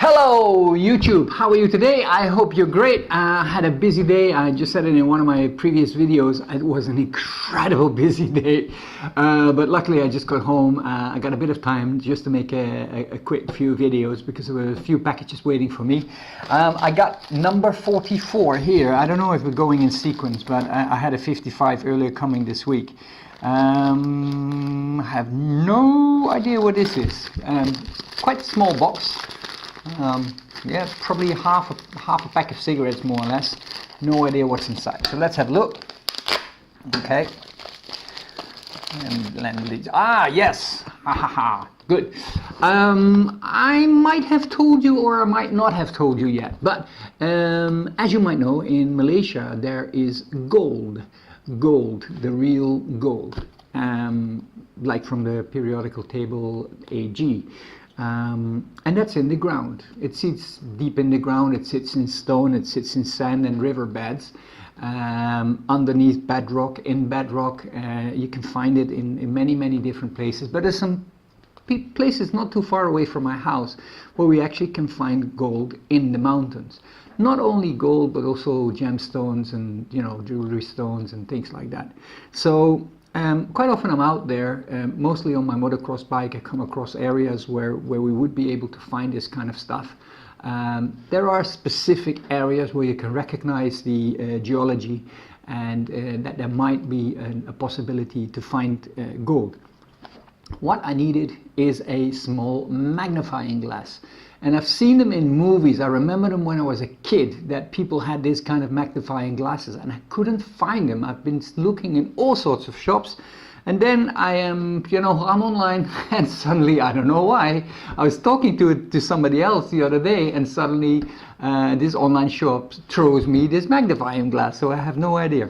Hello YouTube, how are you today? I hope you're great. I had a busy day. I just said it in one of my previous videos. It was an incredible busy day, but luckily I just got home. I got a bit of time just to make a quick few videos because there were a few packages waiting for me. I got number 44 here. I don't know if we're going in sequence, but I had a 55 earlier coming this week. I have no idea what this is. Quite a small box. Yeah, probably half a pack of cigarettes, more or less. No idea what's inside. So let's have a look. Okay. And yes. Ha ha ha. Good. I might have told you, or I might not have told you yet. But as you might know, in Malaysia there is gold, the real gold, like from the periodical table AG. And that's in the ground. It sits deep in the ground, it sits in stone, it sits in sand and riverbeds, underneath bedrock, in bedrock. You can find it in many different places, but there's some places not too far away from my house where we actually can find gold in the mountains. Not only gold, but also gemstones and, you know, jewelry stones and things like that. So quite often I'm out there, mostly on my motocross bike. I come across areas where we would be able to find this kind of stuff. There are specific areas where you can recognize the geology and that there might be a possibility to find gold. What I needed is a small magnifying glass. And I've seen them in movies. I remember them when I was a kid, that people had this kind of magnifying glasses, and I couldn't find them. I've been looking in all sorts of shops, and then I'm online, and suddenly, I don't know why, I was talking to somebody else the other day, and suddenly this online shop throws me this magnifying glass, so I have no idea.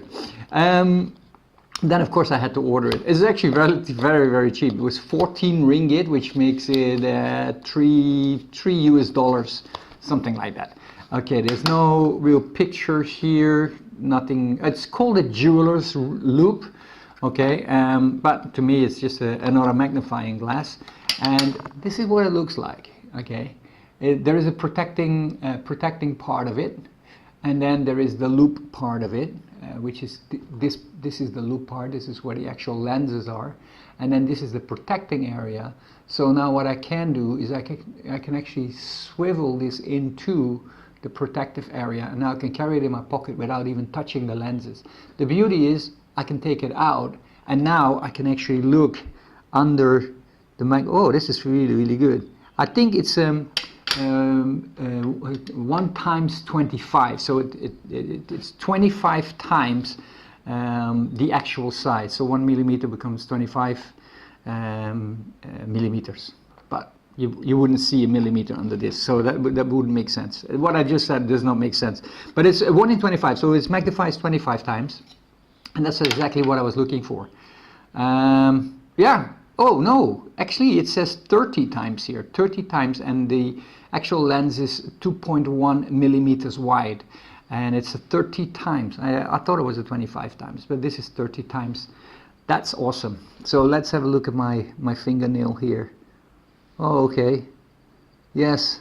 Then of course I had to order it. It's actually very cheap. It was 14 ringgit, which makes it $3 US, something like that. Okay, there's no real picture here, nothing. It's called a jeweler's loupe. Okay, but to me it's just another magnifying glass, and this is what it looks like. Okay, there is a protecting part of it, and then there is the loupe part of it, which is this is the loupe part. This is where the actual lenses are, and then this is the protecting area. So now what I can do is I can actually swivel this into the protective area, and now I can carry it in my pocket without even touching the lenses. The beauty is I can take it out, and now I can actually look under the mag. Oh, this is really good. I think it's 1 times 25, so it's 25 times the actual size. So 1 millimeter becomes 25 millimeters, but you wouldn't see a millimeter under this, so that wouldn't make sense. What I just said does not make sense, but it's 1 in 25, so it magnifies 25 times, and that's exactly what I was looking for. Yeah. Oh no, actually it says 30 times here, 30 times, and the actual lens is 2.1 millimeters wide, and it's 30 times. I thought it was a 25 times, but this is 30 times. That's awesome. So let's have a look at my fingernail here. Oh, okay. Yes.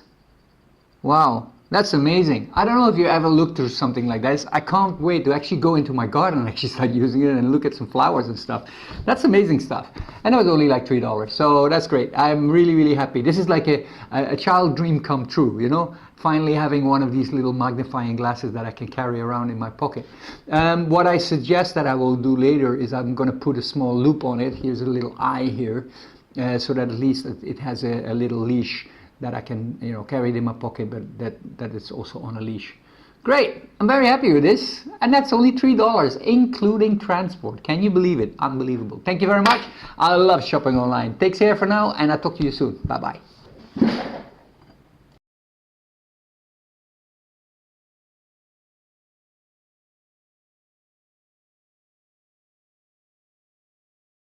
Wow. That's amazing. I don't know if you ever looked through something like this. I can't wait to actually go into my garden and actually start using it and look at some flowers and stuff. That's amazing stuff. And it was only like $3, so that's great. I'm really happy. This is like a child dream come true, you know? Finally having one of these little magnifying glasses that I can carry around in my pocket. What I suggest that I will do later is I'm going to put a small loop on it. Here's a little eye here, so that at least it has a little leash that I can, you know, carry it in my pocket, but that it's also on a leash. Great, I'm very happy with this, and that's only $3, including transport. Can you believe it? Unbelievable. Thank you very much. I love shopping online. Take care for now, and I'll talk to you soon. Bye bye.